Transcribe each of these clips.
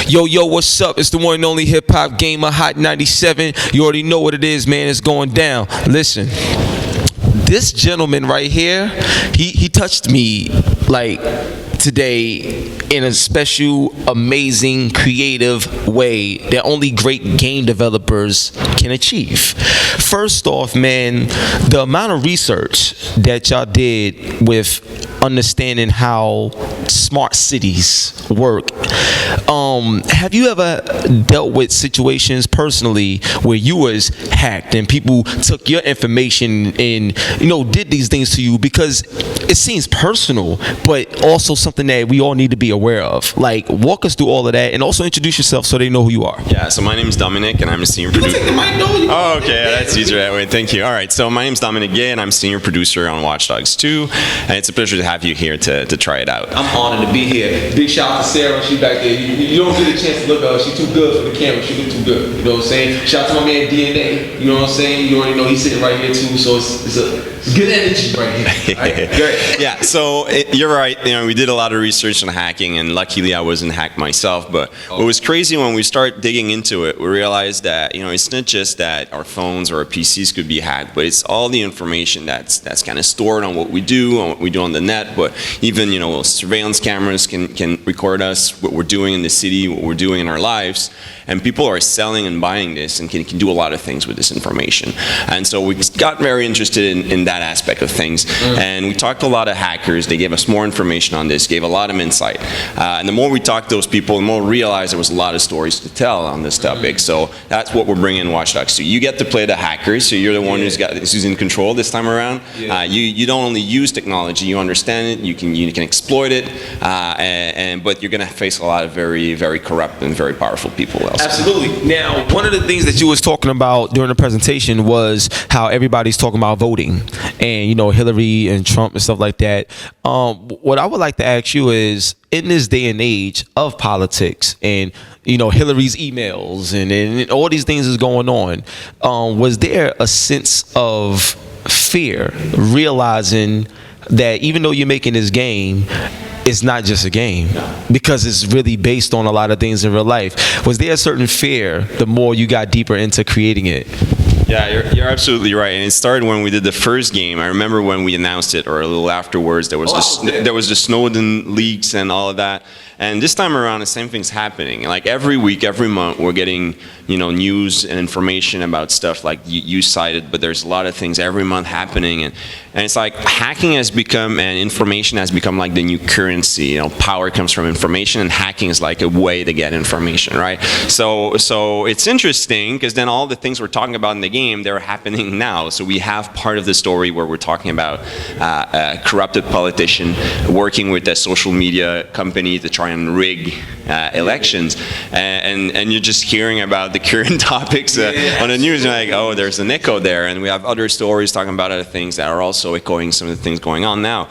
Yo, what's up? It's the one and only hip hop gamer, Hot 97. You already know what it is, man. It's going down. Listen, this gentleman right here, he touched me like today in a special, amazing, creative way that only great game developers can achieve. First off, man, the amount of research that y'all did with understanding how smart cities work. Have you ever dealt with situations personally where you was hacked and people took your information and did these things to you? Because it seems personal, but also something that we all need to be aware of. Like, walk us through all of that, and also introduce yourself so they know who you are. Yeah, so my name is Dominic, and I'm a senior producer. Oh, okay, that's easier that way. Thank you. All right, so my name is Dominic Gay, and I'm senior producer on Watch Dogs 2, and it's a pleasure to have you here to try it out. I'm honored to be here. Big shout out to Sarah. She's back there. You don't get a chance to look at her. She's too good for the camera. She look too good. You know what I'm saying? Shout out to my man DNA. You know what I'm saying? You already know he's sitting right here too. So it's good energy right here. Right? Good. Yeah. So you're right. We did a lot of research on hacking, and luckily I wasn't hacked myself. But what was crazy when we start digging into it, we realized that it's not just that our phones or our PCs could be hacked, but it's all the information that's kind of stored on what we do on the net. But even surveillance cameras can record us, what we're doing in the city, what we're doing in our lives, and people are selling and buying this and can do a lot of things with this information. And so we got very interested in that aspect of things, and we talked to a lot of hackers. They gave us more information on this, gave a lot of insight, and the more we talked to those people, the more we realized there was a lot of stories to tell on this topic. So that's what we're bringing in Watch Dogs 2. You get to play the hackers, so you're the one who's in control this time around. You don't only use technology, you understand it, you can exploit it, but you're going to face a lot of very, very corrupt and very powerful people also. Absolutely. Now, one of the things that you was talking about during the presentation was how everybody's talking about voting and Hillary and Trump and stuff like that. What I would like to ask you is, in this day and age of politics and Hillary's emails and all these things is going on, was there a sense of fear realizing that even though you're making this game, it's not just a game, because it's really based on a lot of things in real life? Was there a certain fear the more you got deeper into creating it? Yeah, you're absolutely right. And it started when we did the first game. I remember when we announced it, or a little afterwards, there was the Snowden leaks and all of that. And this time around, the same thing's happening. Like every week, every month, we're getting news and information about stuff like you cited, but there's a lot of things every month happening, and it's like hacking has become, and information has become like the new currency. Power comes from information, and hacking is like a way to get information, right? So it's interesting because then all the things we're talking about in the game, they're happening now. So we have part of the story where we're talking about a corrupted politician working with a social media company to try and rig elections, and you're just hearing about the current topics on the news. You're like, oh, there's an echo there, and we have other stories talking about other things that are also echoing some of the things going on now.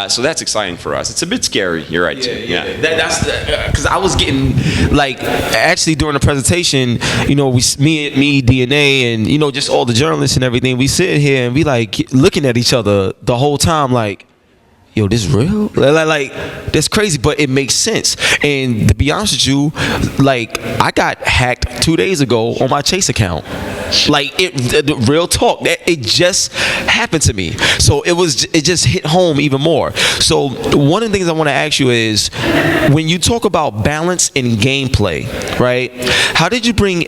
So that's exciting for us. It's a bit scary. You're right. Yeah. That's because I was getting actually during the presentation, me, DNA, and just all the journalists and everything. We sit here and we looking at each other the whole time, like, yo, this real? Like, that's crazy, but it makes sense. And to be honest with you, I got hacked 2 days ago on my Chase account. Real talk, it just happened to me. So it just hit home even more. So one of the things I want to ask you is, when you talk about balance in gameplay, right? How did you bring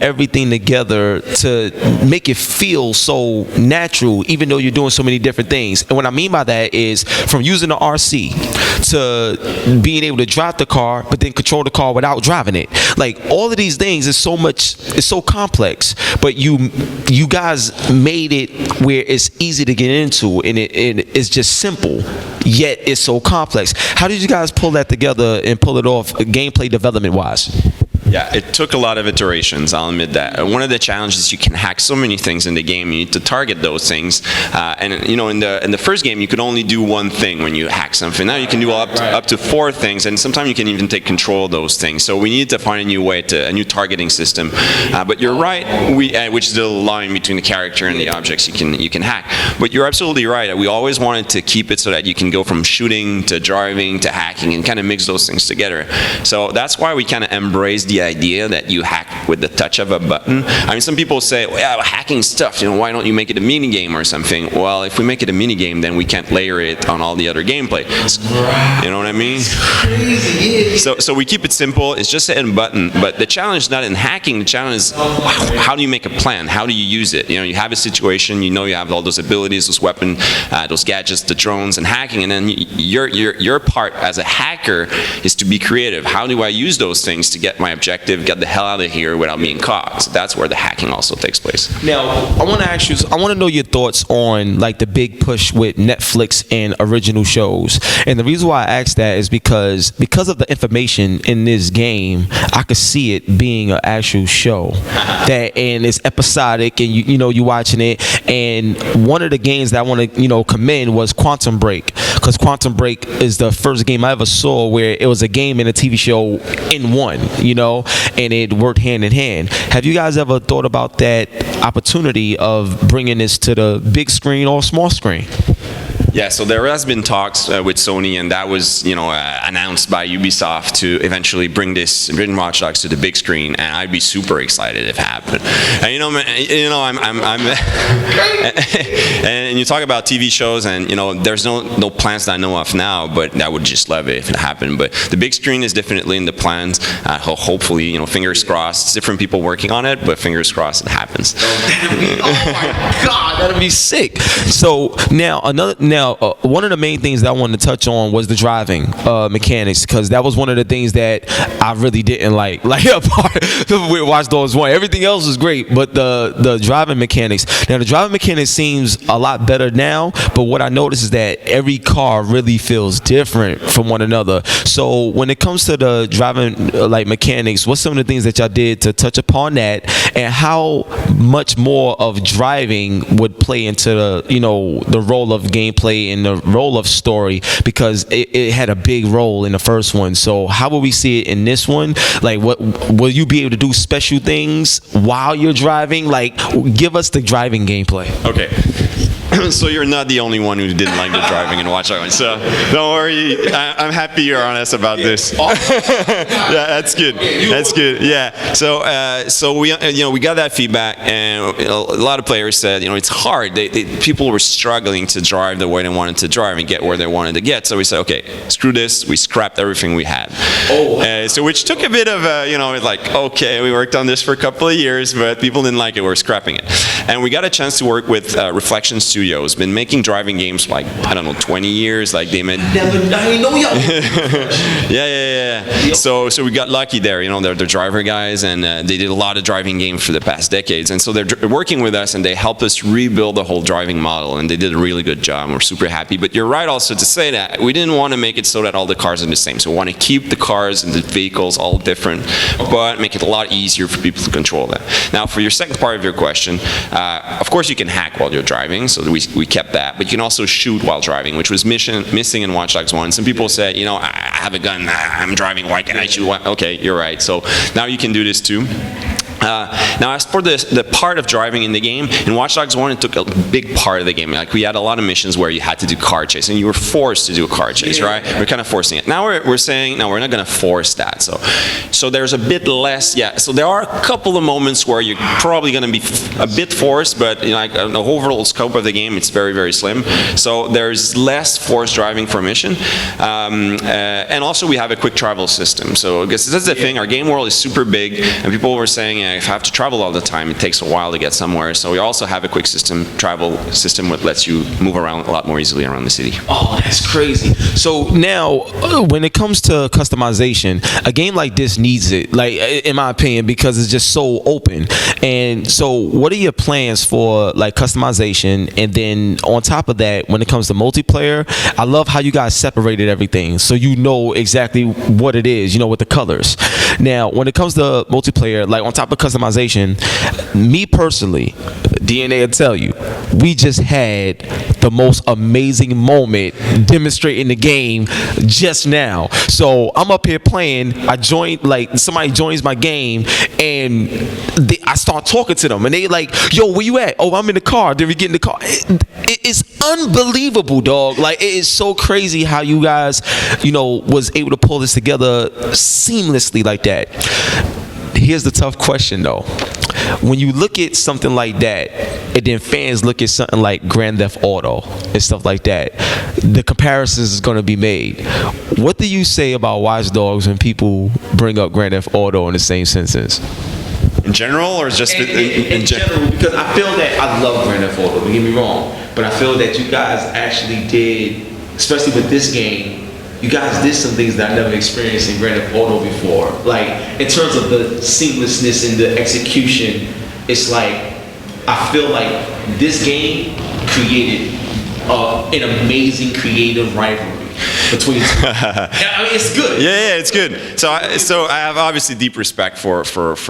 everything together to make it feel so natural, even though you're doing so many different things? And what I mean by that is, from using the RC to being able to drive the car, but then control the car without driving it. All of these things is it's so complex, but you guys made it where it's easy to get into, and it's just simple, yet it's so complex. How did you guys pull that together and pull it off gameplay development wise? Yeah, it took a lot of iterations, I'll admit that. One of the challenges, you can hack so many things in the game, you need to target those things. And you know, in the first game, you could only do one thing when you hack something. Now you can do up to 4 things, and sometimes you can even take control of those things. So we need to find a new way, a new targeting system. But you're right, which is the line between the character and the objects you can hack. But you're absolutely right. We always wanted to keep it so that you can go from shooting to driving to hacking and kind of mix those things together. So that's why we kind of embrace the idea that you hack with the touch of a button. I mean, some people say, well, yeah, hacking stuff, you know, why don't you make it a mini game or something? Well, if we make it a mini game, then we can't layer it on all the other gameplay. You know what I mean? So we keep it simple. It's just a button. But the challenge is not in hacking. The challenge is how do you make a plan? How do you use it? You know, you have a situation. You know, you have all those abilities, those weapons, those gadgets, the drones, and hacking. And then your part as a hacker is to be creative. How do I use those things to get my objective, get the hell out of here without being caught? So that's where the hacking also takes place. Now, I want to ask you, I want to know your thoughts on like the big push with Netflix and original shows. And the reason why I ask that is because of the information in this game, I could see it being an actual show and it's episodic, and you're watching it. And one of the games that I want to commend was Quantum Break, because Quantum Break is the first game I ever saw where it was a game and a TV show in one, and it worked hand in hand. Have you guys ever thought about that opportunity of bringing this to the big screen or small screen? Yeah, so there has been talks with Sony, and that was, announced by Ubisoft to eventually bring Watch Dogs to the big screen, and I'd be super excited if it happened. And and you talk about TV shows, and there's no plans that I know of now, but I would just love it if it happened. But the big screen is definitely in the plans. Hopefully, fingers crossed. It's different people working on it, but fingers crossed it happens. Oh my God, that'd be sick. So now one of the main things that I wanted to touch on was the driving mechanics, because that was one of the things that I really didn't like apart with Watch Dogs 1. Everything else was great, but the driving mechanics. Now the driving mechanics seems a lot better now, but what I noticed is that every car really feels different from one another. So when it comes to the driving mechanics, what's some of the things that y'all did to touch upon that, and how much more of driving would play into the role of gameplay and the role of story, because it had a big role in the first one. So how will we see it in this one? What will you be able to do special things while you're driving? Give us the driving gameplay. Okay. So you're not the only one who didn't like the driving in Watch Dogs. So don't worry. I'm happy you're honest about this. Yeah, that's good. That's good. Yeah. So we got that feedback, and a lot of players said it's hard. People were struggling to drive the way they wanted to drive and get where they wanted to get. So we said, okay, screw this. We scrapped everything we had. So which took a bit of okay, we worked on this for a couple of years, but people didn't like it. We're scrapping it, and we got a chance to work with Reflection Studios. Been making driving games for 20 years. They made. I know y'all. Yeah. So we got lucky there. They're the driver guys, and they did a lot of driving games for the past decades. And so they're working with us, and they helped us rebuild the whole driving model, and they did a really good job. We're super happy. But you're right also to say that we didn't want to make it so that all the cars are the same. So we want to keep the cars and the vehicles all different, but make it a lot easier for people to control that. Now, for your second part of your question, of course you can hack while you're driving. So we kept that, but you can also shoot while driving, which was missing in Watch Dogs 1. Some people say, I have a gun, I'm driving, why can't I shoot? Okay, you're right. So now you can do this too. Now, as for the part of driving in the game, in Watch Dogs 1, it took a big part of the game. We had a lot of missions where you had to do car chase, and you were forced to do a car chase, right? We're kind of forcing it. Now we're saying, no, we're not going to force that. So there's a bit less, so there are a couple of moments where you're probably going to be a bit forced, but the overall scope of the game, it's very, very slim. So there's less forced driving for mission. And also we have a quick travel system. So I guess that's the thing. Our game world is super big, and people were saying, if I have to travel all the time, it takes a while to get somewhere. So we also have a quick travel system that lets you move around a lot more easily around the city. Oh, that's crazy. So now, when it comes to customization, a game like this needs it, like in my opinion, because it's just so open. And so, what are your plans for like customization? And then on top of that, when it comes to multiplayer, I love how you guys separated everything, so you know exactly what it is, you know, with the colors. Now, when it comes to multiplayer, like on top of customization, me personally, DNA will tell you, we just had the most amazing moment demonstrating the game just now. So I'm up here playing. I joined, like somebody joins my game, and I start talking to them, and they like, "Yo, where you at?" "Oh, I'm in the car." Then we get in the car. It's unbelievable, dog. Like, it is so crazy how you guys, you know, was able to pull this together seamlessly like that. Here's the tough question though. When you look at something like that, and then fans look at something like Grand Theft Auto and stuff like that, the comparisons is going to be made. What do you say about Watch Dogs when people bring up Grand Theft Auto in the same sentence? In general, or just in general? Because I feel that I love Grand Theft Auto, don't get me wrong, but I feel that you guys actually did, especially with this game, you guys did some things that I never experienced in Grand Theft Auto before. Like, in terms of the seamlessness and the execution, it's like, I feel like this game created an amazing creative rivalry between two. I mean, it's good. Yeah, it's good. So I have obviously deep respect for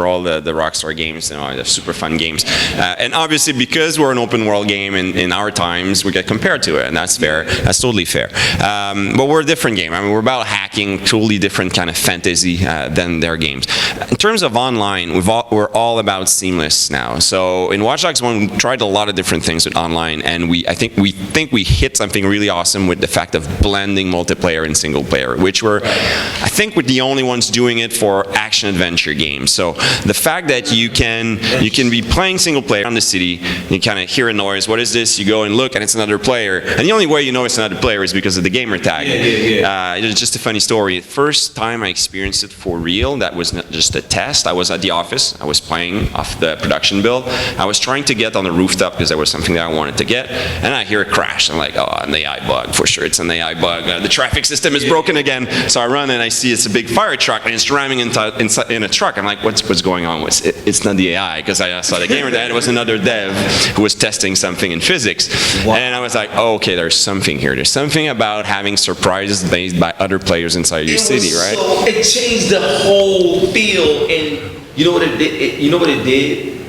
all the Rockstar games, you know, the super fun games, and obviously because we're an open world game in our times, we get compared to it, and that's fair. That's totally fair. But we're a different game. I mean, we're about hacking, totally different kind of fantasy than their games. In terms of online, we're all about seamless now. So in Watch Dogs 1, we tried a lot of different things with online, and I think we hit something really awesome with the fact of blending multiplayer and single player, which we're, I think, we're the only ones doing it for action adventure games. So the fact that you can be playing single player on the city, you kind of hear a noise. What is this? You go and look, and it's another player. And the only way you know it's another player is because of the gamer tag. It's just a funny story. The first time I experienced it for real, that was not just a test. I was at the office. I was playing off the production build. I was trying to get on the rooftop because there was something that I wanted to get, and I hear a crash. I'm like, oh, an AI bug for sure. It's an AI bug. The traffic system is broken again. So I run and I see it's a big fire truck and it's ramming in a truck. I'm like, what's going on? It's not the AI, because I saw the gamer tag. It was another dev who was testing something in physics. Wow. And I was like, oh, okay, there's something here. There's something about having surprises made by other players inside your city, right? So it changed the whole feel, and you know what it did? You know what it did?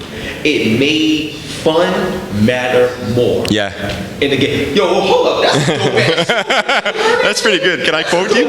It made fun matter more. Yeah. In the game. Yo, hold up. That's so bad. That's pretty good. Can I quote you?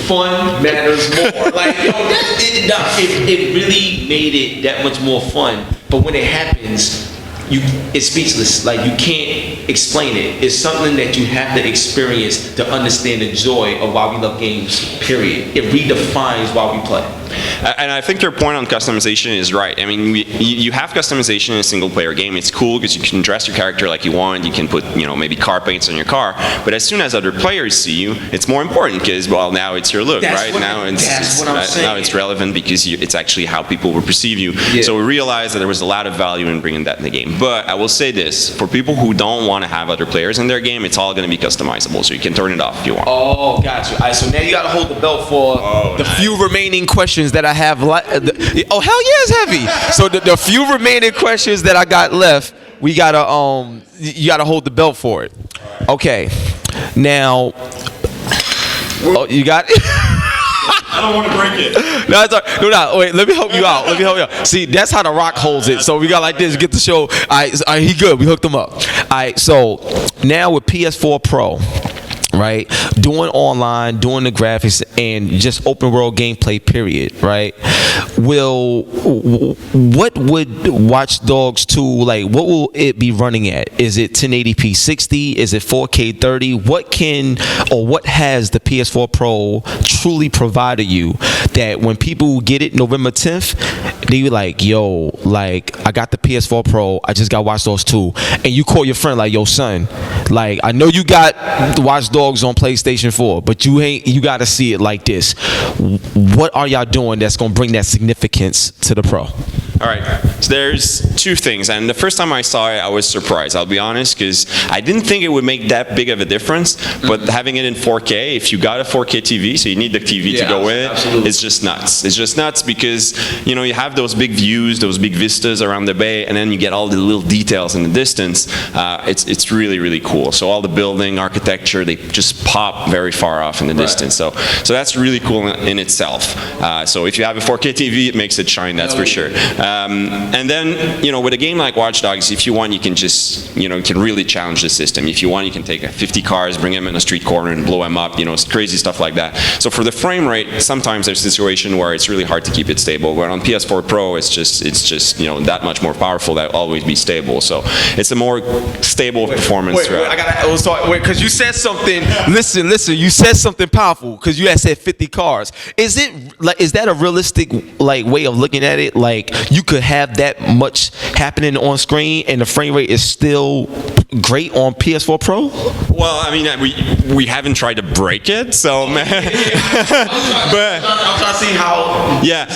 Fun matters more. Like, yo, it really made it that much more fun. But when it happens, it's speechless. Like, you can't explain it. It's something that you have to experience to understand the joy of why we love games, period. It redefines why we play. And I think your point on customization is right. I mean, you have customization in a single-player game. It's cool because you can dress your character like you want. You can put, maybe car paints on your car. But as soon as other players see you, it's more important because, well, now it's your look, right? Now it's relevant because it's actually how people will perceive you. Yeah. So we realized that there was a lot of value in bringing that in the game. But I will say this: for people who don't want to have other players in their game, it's all going to be customizable. So you can turn it off if you want. Oh, gotcha. All right, so now you got to hold the belt for the few remaining questions that I have. Oh, hell yeah, it's heavy. So the few remaining questions that I got left, we gotta you gotta hold the belt for it. Okay. Now, you got it. I don't want to break it. No, it's all right. No, wait. Let me help you out. See, that's how The Rock holds it. So we got like this. Get the show. All right, he good. We hooked him up. All right. So now with PS4 Pro, right, doing online, doing the graphics, and just open world gameplay, period, right? What would Watch Dogs 2, like, what will it be running at? Is it 1080p 60? Is it 4K 30? What has the PS4 Pro truly provided you that when people get it November 10th, they be like, yo, like, I got the PS4 Pro, I just got Watch Dogs 2, and you call your friend like, yo, son, like, I know you got Watch Dogs on PlayStation 4, but you gotta see it like this. what are y'all doing that's going to bring that significance to the Pro? All right, so there's two things, and the first time I saw it, I was surprised, I'll be honest, because I didn't think it would make that big of a difference, but having it in 4K, if you got a 4K TV, so you need the TV to go with it, it's just nuts. It's just nuts because, you know, you have those big views, those big vistas around the bay, and then you get all the little details in the distance. It's really, really cool. So all the building, architecture, they just pop very far off in the distance. So that's really cool in itself. So if you have a 4K TV, it makes it shine, that's for sure. And then, you know, with a game like Watch Dogs, if you want, you can just, you know, you can really challenge the system. If you want, you can take 50 cars, bring them in a street corner and blow them up, you know, it's crazy stuff like that. So for the frame rate, sometimes there's a situation where it's really hard to keep it stable. But on PS4 Pro, it's just, you know, that much more powerful that will always be stable. So it's a more stable performance. Because you said something, listen, you said something powerful, because you had said 50 cars. Is that a realistic, like, way of looking at it? Like, you could have that much happening on screen and the frame rate is still great on PS4 Pro? Well, I mean, we haven't tried to break it, so but I'm trying to see how. Yeah,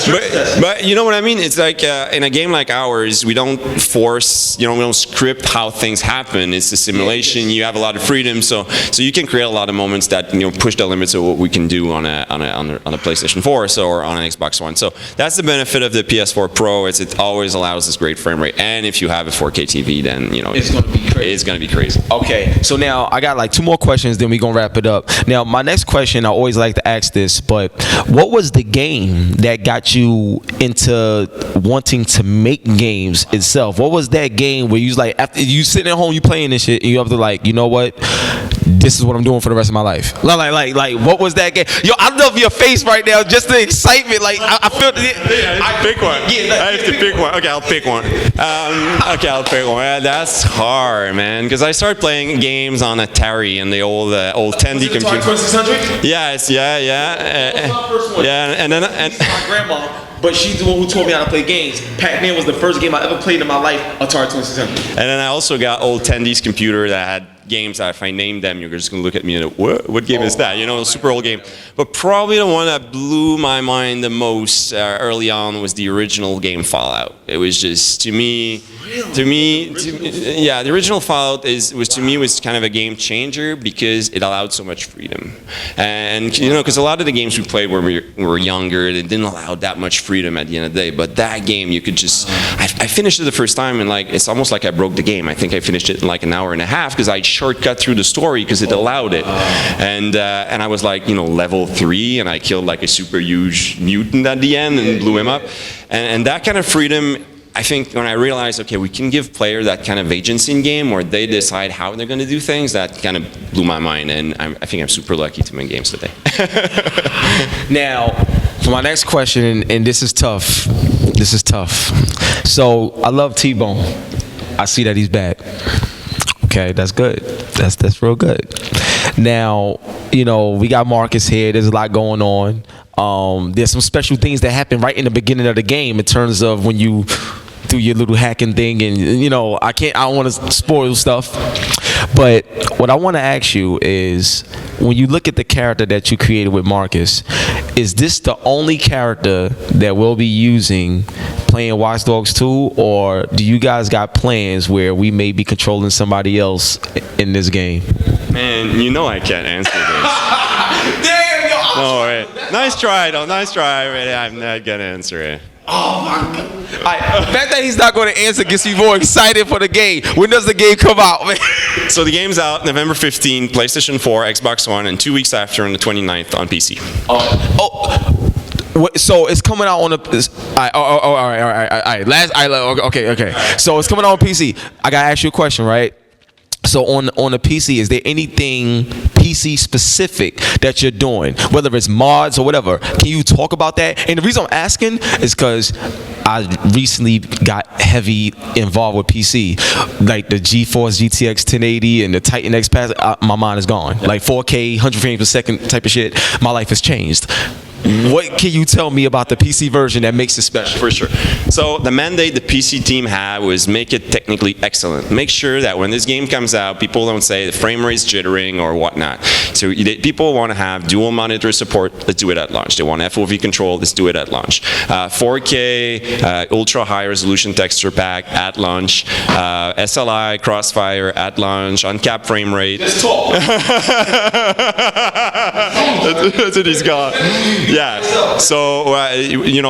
but you know what I mean? It's like in a game like ours, we don't force, you know, we don't script how things happen. It's a simulation. You have a lot of freedom, so you can create a lot of moments that, you know, push the limits of what we can do on a PlayStation 4 or on an Xbox One. So that's the benefit of the PS4 Pro. It always allows this great frame rate, and if you have a 4K TV, then, you know, it's going to be crazy. It's going to be crazy. Okay, so now I got like 2 more questions, then we're going to wrap it up. Now, my next question, I always like to ask this, but what was the game that got you into wanting to make games itself? What was that game where you was like, after you sitting at home, you playing this shit, and you have to, like, you know what? This is what I'm doing for the rest of my life. Like, what was that game? Yo, I love your face right now, just the excitement. Like, I feel. I pick one. I have to pick one. Okay, I'll pick one. I'll pick one. Yeah, that's hard, man. Because I started playing games on Atari and the old 10D computer. Atari 2600? Yes, yeah. That was my first one. Yeah, and then my grandma. But she's the one who taught me how to play games. Pac-Man was the first game I ever played in my life, Atari 2600. And then I also got old 10D's computer that had games that if I named them, you're just going to look at me and what game is that? You know, a super old game. But probably the one that blew my mind the most early on was the original game Fallout. It was just, to me, yeah, the original Fallout was kind of a game changer because it allowed so much freedom. And, you know, because a lot of the games we played when we were younger, they didn't allow that much freedom at the end of the day. But that game, you could just, I finished it the first time and, like, it's almost like I broke the game. I think I finished it in like an hour and a half because I shortcut through the story because it allowed it. And I was like, you know, level 3 and I killed like a super huge mutant at the end and blew him up. And that kind of freedom, I think when I realized, okay, we can give player that kind of agency in game where they decide how they're going to do things, that kind of blew my mind. And I think I'm super lucky to make games today. Now, for my next question, and this is tough. So I love T-Bone. I see that he's back. Okay, that's good. That's real good. Now, you know, we got Marcus here. There's a lot going on. There's some special things that happen right in the beginning of the game in terms of when you do your little hacking thing, and, you know, I don't want to spoil stuff. But what I want to ask you is, when you look at the character that you created with Marcus, is this the only character that we'll be using playing Watch Dogs 2, or do you guys got plans where we may be controlling somebody else in this game? Man, you know I can't answer this. Damn, yo! No, wait. Nice try, though. Nice try. Really, I'm not gonna answer it. Oh my God! The fact that he's not going to answer gets me more excited for the game. When does the game come out, man? So the game's out November 15, PlayStation 4, Xbox One, and 2 weeks after on the 29th on PC. So it's coming out on the. All right. Okay. So it's coming out on PC. I gotta ask you a question, right? So on the PC, is there anything PC specific that you're doing, whether it's mods or whatever? Can you talk about that? And the reason I'm asking is because I recently got heavy involved with PC, like the GeForce GTX 1080 and the Titan X Pass. My mind is gone. Like 4K, 100 frames per second type of shit. My life has changed. What can you tell me about the PC version that makes it special? For sure. So the mandate the PC team had was make it technically excellent. Make sure that when this game comes out, people don't say the frame rate's jittering or whatnot. So people want to have dual monitor support. Let's do it at launch. They want FOV control. Let's do it at launch. 4K ultra high resolution texture pack at launch. SLI Crossfire at launch. Uncapped frame rate. That's tall. That's what he's got. Yeah. So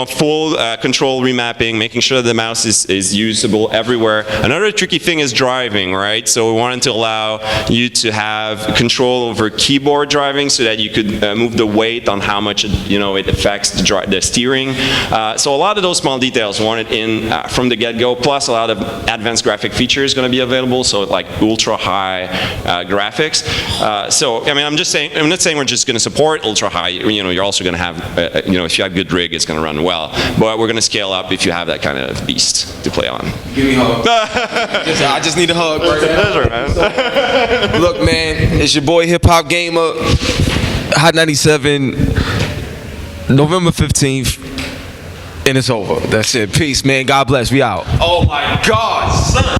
full control remapping, making sure the mouse is usable everywhere. Another tricky thing is driving, right? So we wanted to allow you to have control over keyboard driving, so that you could move the weight on how much it affects the steering. So a lot of those small details wanted in from the get-go. Plus a lot of advanced graphic features going to be available. So like ultra high graphics. So I mean, I'm not saying we're just going to support ultra high. You're also going to have if you have good rig, it's going to run well. But we're going to scale up if you have that kind of beast to play on. Give me a hug. I just need a hug right now. Pleasure, man. Look, man, it's your boy Hip Hop Gamer, Hot 97, November 15th, and it's over. That's it. Peace, man. God bless. We out. Oh my God, son.